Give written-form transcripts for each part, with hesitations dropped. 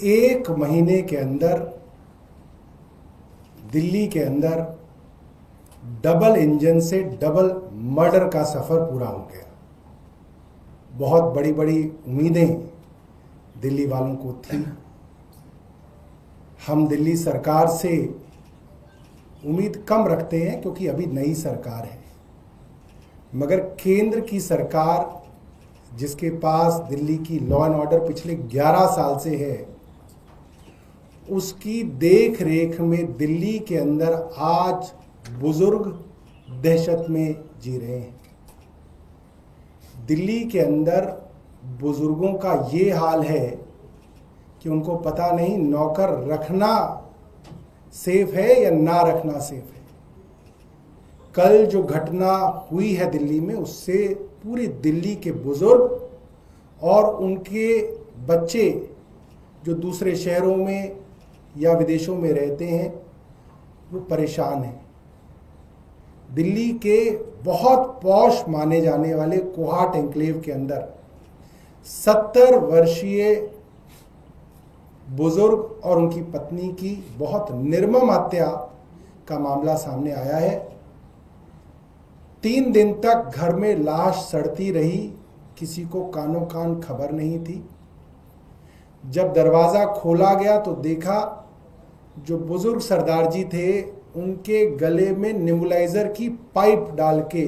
एक महीने के अंदर दिल्ली के अंदर डबल इंजन से डबल मर्डर का सफर पूरा हो गया। बहुत बड़ी बड़ी उम्मीदें दिल्ली वालों को थी। हम दिल्ली सरकार से उम्मीद कम रखते हैं क्योंकि अभी नई सरकार है, मगर केंद्र की सरकार जिसके पास दिल्ली की लॉ एंड ऑर्डर पिछले 11 साल से है, उसकी देख रेख में दिल्ली के अंदर आज बुजुर्ग दहशत में जी रहे हैं। दिल्ली के अंदर बुजुर्गों का ये हाल है कि उनको पता नहीं नौकर रखना सेफ है या ना रखना सेफ है। कल जो घटना हुई है दिल्ली में, उससे पूरी दिल्ली के बुजुर्ग और उनके बच्चे जो दूसरे शहरों में या विदेशों में रहते हैं वो परेशान हैं। दिल्ली के बहुत पॉश माने जाने वाले कोहाट एन्क्लेव के अंदर 70 वर्षीय बुजुर्ग और उनकी पत्नी की बहुत निर्मम हत्या का मामला सामने आया है। 3 दिन तक घर में लाश सड़ती रही, किसी को कानों कान खबर नहीं थी। जब दरवाज़ा खोला गया तो देखा जो बुजुर्ग सरदार जी थे उनके गले में नेबुलाइजर की पाइप डाल के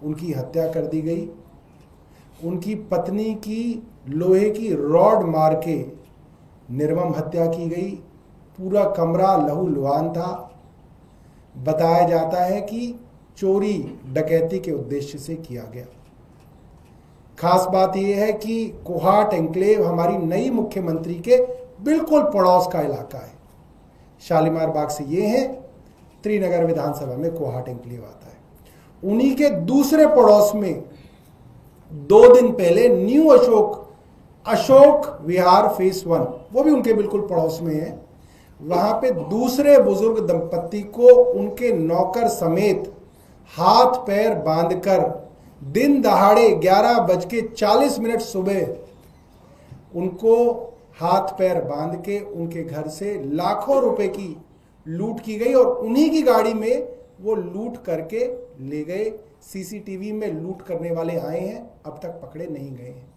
उनकी हत्या कर दी गई। उनकी पत्नी की लोहे की रॉड मार के निर्मम हत्या की गई। पूरा कमरा लहूलुहान था। बताया जाता है कि चोरी डकैती के उद्देश्य से किया गया। खास बात यह है कि कोहाट एन्क्लेव हमारी नई मुख्यमंत्री के बिल्कुल पड़ोस का इलाका है। शालीमार बाग से ये है, त्रिनगर विधानसभा में कोहाट एन्क्लेव आता है। उन्हीं के दूसरे पड़ोस में 2 दिन पहले न्यू अशोक विहार फेस 1, वो भी उनके बिल्कुल पड़ोस में है। वहां पे दूसरे बुजुर्ग दंपत्ति को उनके नौकर समेत हाथ पैर बांधकर दिन दहाड़े 11:40 सुबह उनको हाथ पैर बांध के उनके घर से लाखों रुपए की लूट की गई और उन्हीं की गाड़ी में वो लूट करके ले गए। सीसीटीवी में लूट करने वाले आए हैं, अब तक पकड़े नहीं गए हैं।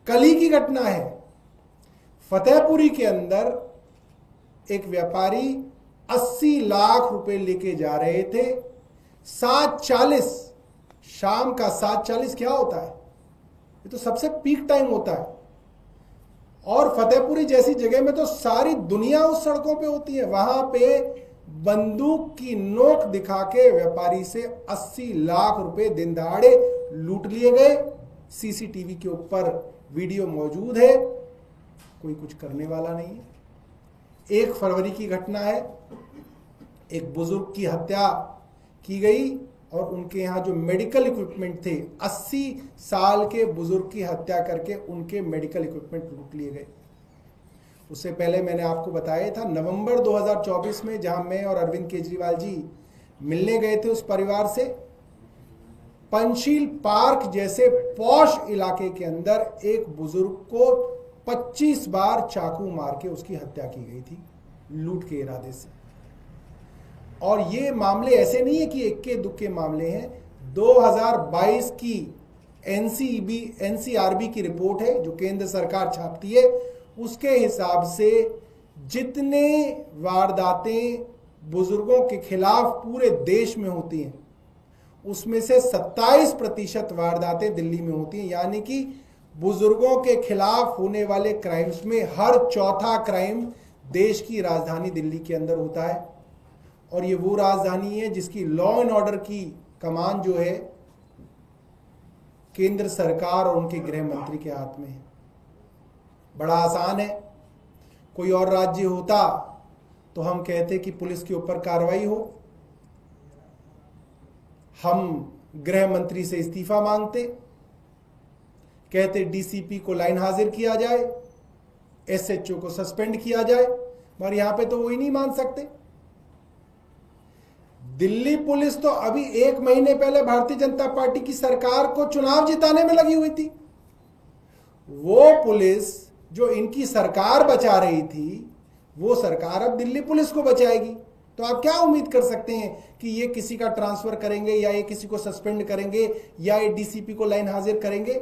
कल ही की घटना है, फतेहपुरी के अंदर एक व्यापारी 80 लाख रुपए लेके जा रहे थे। 7:40 शाम का 7:40 क्या होता है? ये तो सबसे पीक टाइम होता है और फतेहपुरी जैसी जगह में तो सारी दुनिया उस सड़कों पे होती है। वहां पे बंदूक की नोक दिखा के व्यापारी से 80 लाख रुपए दिन दहाड़े लूट लिए गए। सीसीटीवी के ऊपर वीडियो मौजूद है, कोई कुछ करने वाला नहीं है। 1 फरवरी की घटना है, एक बुजुर्ग की हत्या की गई और उनके यहाँ जो मेडिकल इक्विपमेंट थे, 80 साल के बुजुर्ग की हत्या करके उनके मेडिकल इक्विपमेंट लूट लिए गए। उससे पहले मैंने आपको बताया था नवंबर 2024 में, जहां मैं और अरविंद केजरीवाल जी मिलने गए थे उस परिवार से, पंचशील पार्क जैसे पॉश इलाके के अंदर एक बुजुर्ग को 25 बार चाकू मार के उसकी हत्या की गई थी लूट के इरादे से। और ये मामले ऐसे नहीं है कि इक्के दुक्के मामले हैं। 2022 की एनसीआरबी की रिपोर्ट है जो केंद्र सरकार छापती है, उसके हिसाब से जितने वारदातें बुजुर्गों के खिलाफ पूरे देश में होती हैं उसमें से 27% वारदातें दिल्ली में होती हैं। यानी कि बुजुर्गों के खिलाफ होने वाले क्राइम्स में हर चौथा क्राइम देश की राजधानी दिल्ली के अंदर होता है। और ये वो राजधानी है जिसकी लॉ एंड ऑर्डर की कमान जो है केंद्र सरकार और उनके गृह मंत्री के हाथ में है। बड़ा आसान है, कोई और राज्य होता तो हम कहते कि पुलिस के ऊपर कार्रवाई हो, हम गृह मंत्री से इस्तीफा मांगते, कहते डीसीपी को लाइन हाजिर किया जाए, एसएचओ को सस्पेंड किया जाए, मगर यहां पे तो वही नहीं मान सकते। दिल्ली पुलिस तो अभी 1 महीने पहले भारतीय जनता पार्टी की सरकार को चुनाव जिताने में लगी हुई थी। वो पुलिस जो इनकी सरकार बचा रही थी वो सरकार अब दिल्ली पुलिस को बचाएगी। तो आप क्या उम्मीद कर सकते हैं कि ये किसी का ट्रांसफर करेंगे या ये किसी को सस्पेंड करेंगे या ये डीसीपी को लाइन हाजिर करेंगे?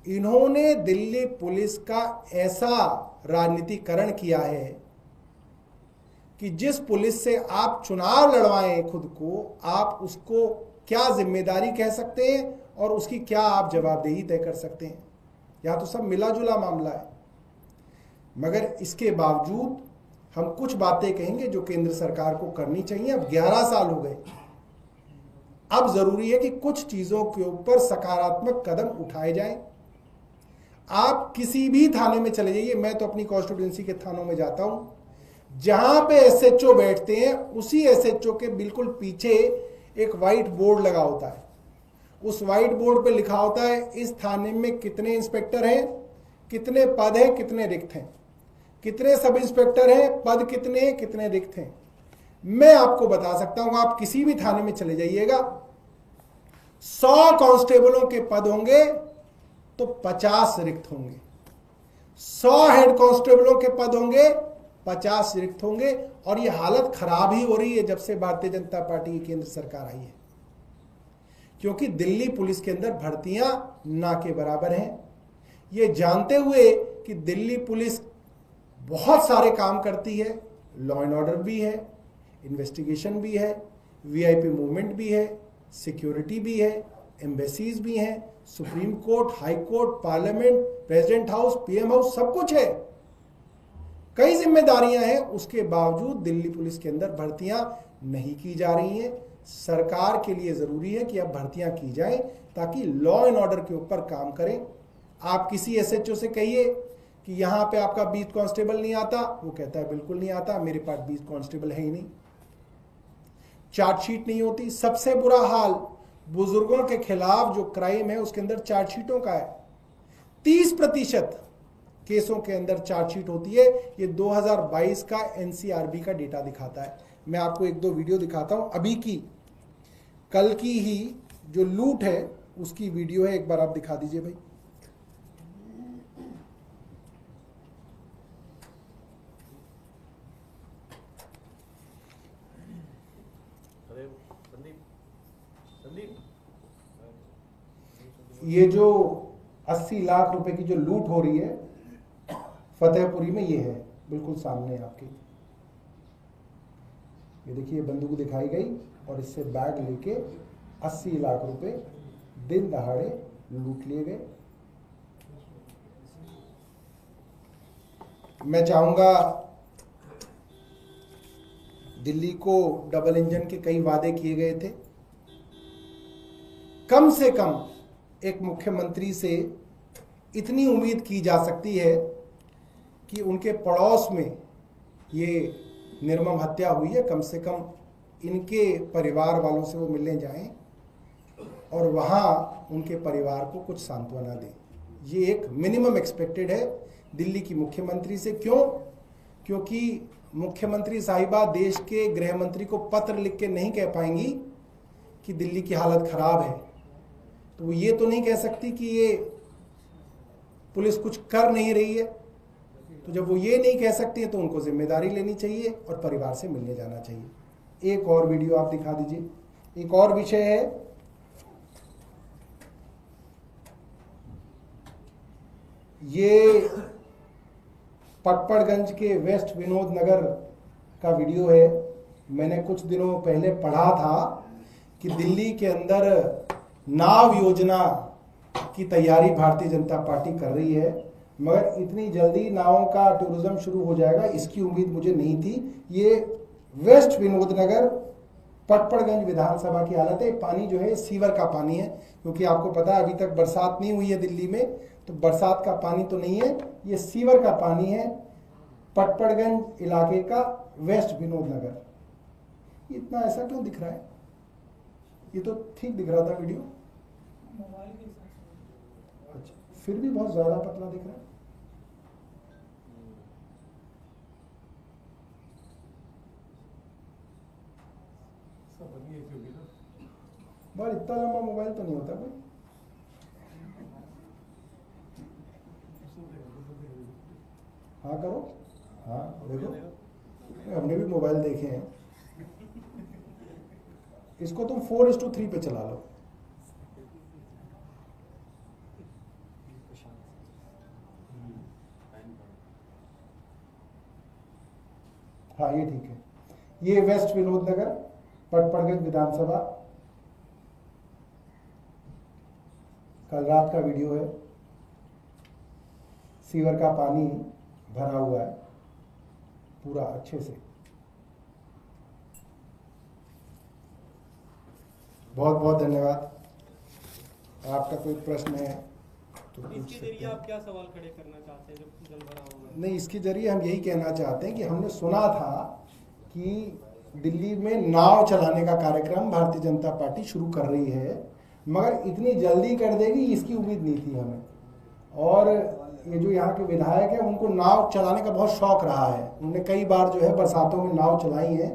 इन्होंने दिल्ली पुलिस का ऐसा राजनीतिकरण किया है कि जिस पुलिस से आप चुनाव लड़वाएं खुद को, आप उसको क्या जिम्मेदारी कह सकते हैं और उसकी क्या आप जवाबदेही तय कर सकते हैं? यहां तो सब मिला जुला मामला है। मगर इसके बावजूद हम कुछ बातें कहेंगे जो केंद्र सरकार को करनी चाहिए। अब 11 साल हो गए, अब जरूरी है कि कुछ चीजों के ऊपर सकारात्मक कदम उठाए जाएं। आप किसी भी थाने में चले जाइए, मैं तो अपनी कॉन्स्टिट्यूएंसी के थानों में जाता हूं, जहां पे एसएचओ बैठते हैं उसी एसएचओ के बिल्कुल पीछे एक व्हाइट बोर्ड लगा होता है। उस व्हाइट बोर्ड पे लिखा होता है इस थाने में कितने इंस्पेक्टर हैं, कितने पद हैं, कितने रिक्त हैं, कितने सब इंस्पेक्टर हैं, पद कितने रिक्त हैं। मैं आपको बता सकता हूं, आप किसी भी थाने में चले जाइएगा, 100 कांस्टेबलों के पद होंगे तो 50 रिक्त होंगे, 100 हेड कांस्टेबलों के पद होंगे 50 रिक्त होंगे। और ये हालत खराब ही हो रही है जब से भारतीय जनता पार्टी की केंद्र सरकार आई है, क्योंकि दिल्ली पुलिस के अंदर भर्तियां ना के बराबर हैं। ये जानते हुए कि दिल्ली पुलिस बहुत सारे काम करती है, लॉ एंड ऑर्डर भी है, इन्वेस्टिगेशन भी है, वीआईपी मूवमेंट भी है, सिक्योरिटी भी है, एम्बेसीज भी हैं, supreme court, high court, parliament, president house, PM house, सब कुछ है, कई जिम्मेदारियां हैं। उसके बावजूद दिल्ली पुलिस के अंदर भर्तियां नहीं की जा रही हैं। सरकार के लिए जरूरी है कि अब भर्तियां की जाएं ताकि लॉ एंड ऑर्डर के ऊपर काम करें। आप किसी एसएचओ से कहिए कि यहां पे आपका 20 कांस्टेबल नहीं आता, वो कहता है बिल्कुल नहीं आता, मेरे पास 20 कांस्टेबल है ही नहीं। चार्जशीट नहीं होती। सबसे बुरा हाल बुजुर्गों के खिलाफ जो क्राइम है उसके अंदर चार्जशीटों का है। 30% केसों के अंदर चार्जशीट होती है। ये 2022 का एनसीआरबी का डेटा दिखाता है। मैं आपको एक दो वीडियो दिखाता हूं, अभी की, कल की ही जो लूट है उसकी वीडियो है, एक बार आप दिखा दीजिए भाई। ये जो 80 लाख रुपए की जो लूट हो रही है फतेहपुरी में, ये है बिल्कुल सामने आपके। ये देखिए बंदूक दिखाई गई और इससे बैग लेके 80 लाख रुपए दिन दहाड़े लूट लिए गए। मैं चाहूंगा, दिल्ली को डबल इंजन के कई वादे किए गए थे, कम से कम एक मुख्यमंत्री से इतनी उम्मीद की जा सकती है कि उनके पड़ोस में ये निर्मम हत्या हुई है, कम से कम इनके परिवार वालों से वो मिलने जाएं और वहाँ उनके परिवार को कुछ सांत्वना दें। ये एक मिनिमम एक्सपेक्टेड है दिल्ली की मुख्यमंत्री से। क्यों? क्योंकि मुख्यमंत्री साहिबा देश के गृह मंत्री को पत्र लिख के नहीं कह पाएंगी कि दिल्ली की हालत खराब है, तो वो ये तो नहीं कह सकती कि ये पुलिस कुछ कर नहीं रही है। तो जब वो ये नहीं कह सकती है तो उनको जिम्मेदारी लेनी चाहिए और परिवार से मिलने जाना चाहिए। एक और वीडियो आप दिखा दीजिए। एक और विषय है, ये पटपड़गंज के वेस्ट विनोद नगर का वीडियो है। मैंने कुछ दिनों पहले पढ़ा था कि दिल्ली के अंदर नाव योजना की तैयारी भारतीय जनता पार्टी कर रही है, मगर इतनी जल्दी नावों का टूरिज्म शुरू हो जाएगा इसकी उम्मीद मुझे नहीं थी। ये वेस्ट विनोद नगर पटपड़गंज विधानसभा की हालत है। पानी जो है सीवर का पानी है, क्योंकि आपको पता है अभी तक बरसात नहीं हुई है दिल्ली में, तो बरसात का पानी तो नहीं है, ये सीवर का पानी है पटपड़गंज इलाके का वेस्ट विनोद नगर। इतना ऐसा क्यों दिख रहा है? ये तो ठीक दिख रहा था वीडियो, अच्छा फिर भी बहुत ज्यादा पतला दिख रहा है। बहुत इतना लंबा मोबाइल तो नहीं होता कोई। हाँ करो, हाँ देखो, हमने भी मोबाइल देखे हैं। इसको तुम 4:3 पे चला लो। हाँ ये ठीक है। ये वेस्ट विनोद नगर पटपड़गंज विधानसभा, कल रात का वीडियो है। सीवर का पानी भरा हुआ है पूरा अच्छे से। बहुत बहुत धन्यवाद। आपका कोई प्रश्न है तो इसके जरिए आप क्या सवाल खड़े करना चाहते हैं जब जल भरा होगा? नहीं, इसके जरिए हम यही कहना चाहते हैं कि हमने सुना था कि दिल्ली में नाव चलाने का कार्यक्रम भारतीय जनता पार्टी शुरू कर रही है, मगर इतनी जल्दी कर देगी इसकी उम्मीद नहीं थी हमें। और ये जो यहाँ के विधायक हैं उनको नाव चलाने का बहुत शौक रहा है, उन्होंने कई बार जो है बरसातों में नाव चलाई है,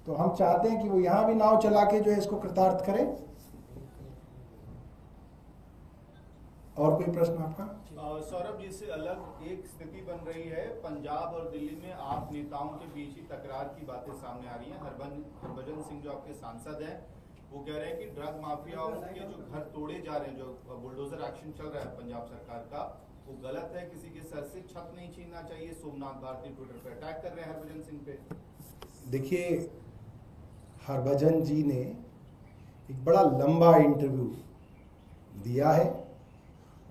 तो हम चाहते हैं कि वो यहाँ भी नाव चला के जो है इसको कृतार्थ करें। और कोई प्रश्न आपका? सौरभ जी से अलग एक स्थिति बन रही है, पंजाब और दिल्ली में आप नेताओं के बीच ही तकरार की बातें सामने आ रही हैं। हरभजन सिंह जो आपके सांसद हैं वो कह रहे हैं कि ड्रग माफियाओं के जो घर तोड़े जा रहे हैं, जो बुलडोजर एक्शन चल रहा है पंजाब सरकार का, वो गलत है, किसी के सर से छत नहीं छीनना चाहिए। सोमनाथ भारती ट्विटर पे अटैक कर रहे हैं हरभजन सिंह पे। देखिए, हरभजन जी ने एक बड़ा लंबा इंटरव्यू दिया है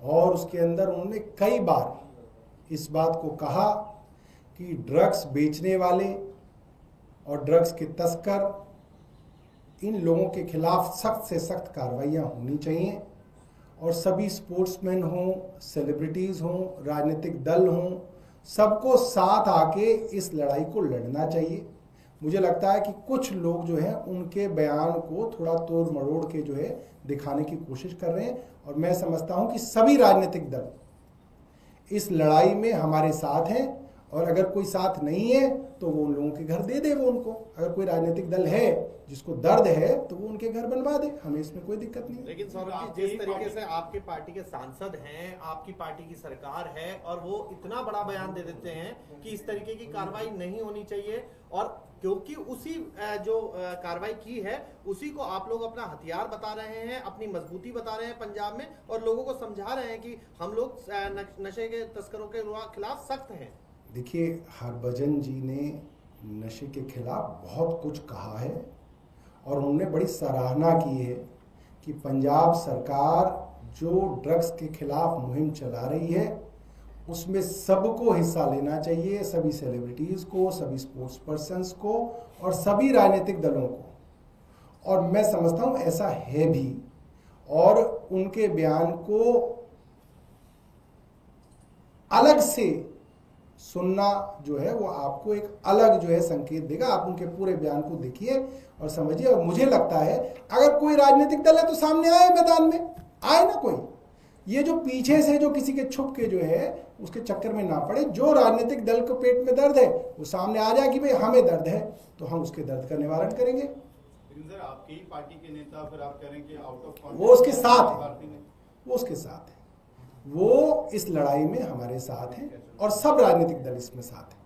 और उसके अंदर उन्होंने कई बार इस बात को कहा कि ड्रग्स बेचने वाले और ड्रग्स के तस्कर, इन लोगों के खिलाफ सख्त से सख्त कार्रवाइयाँ होनी चाहिए और सभी स्पोर्ट्समैन हों, सेलिब्रिटीज़ हों, राजनीतिक दल हों, सबको साथ आके इस लड़ाई को लड़ना चाहिए। मुझे लगता है कि कुछ लोग जो हैं उनके बयान को थोड़ा तोड़ मरोड़ के जो है दिखाने की कोशिश कर रहे हैं, और मैं समझता हूं कि सभी राजनीतिक दल इस लड़ाई में हमारे साथ हैं, और अगर कोई साथ नहीं है तो वो उन लोगों के घर दे दे वो उनको। अगर कोई राजनीतिक दल है जिसको दर्द है तो वो उनके घर बनवा दे, हमें इसमें कोई दिक्कत नहीं है। लेकिन सौरभ जी, जिस तरीके से आपकी पार्टी के सांसद हैं, आपकी पार्टी की सरकार है, और वो इतना बड़ा बयान दे देते हैं कि इस तरीके की कार्रवाई नहीं होनी चाहिए, और क्योंकि उसी जो कार्रवाई की है उसी को आप लोग अपना हथियार बता रहे हैं, अपनी मजबूती बता रहे हैं पंजाब में, और लोगों को समझा रहे हैं कि हम लोग नशे के तस्करों के खिलाफ सख्त हैं। देखिए, हरभजन जी ने नशे के खिलाफ बहुत कुछ कहा है और उन्होंने बड़ी सराहना की है कि पंजाब सरकार जो ड्रग्स के खिलाफ मुहिम चला रही है उसमें सबको हिस्सा लेना चाहिए, सभी सेलिब्रिटीज़ को, सभी स्पोर्ट्स पर्सन्स को और सभी राजनीतिक दलों को। और मैं समझता हूँ ऐसा है भी, और उनके बयान को अलग से सुनना जो है वो आपको एक अलग जो है संकेत देगा। आप उनके पूरे बयान को देखिए और समझिए, और मुझे लगता है अगर कोई राजनीतिक दल है तो सामने आए, मैदान में आए ना कोई। ये जो पीछे से जो किसी के छुप के जो है उसके चक्कर में ना पड़े। जो राजनीतिक दल को पेट में दर्द है वो सामने आ जाए कि भाई हमें दर्द है, तो हम उसके दर्द का निवारण करेंगे। सर, आपकी ही पार्टी के नेता फिर आप कह रहे हैं कि आउट ऑफ वो उसके साथ है, वो उसके साथ है, वो इस लड़ाई में हमारे साथ हैं और सब राजनीतिक दल इसमें साथ हैं।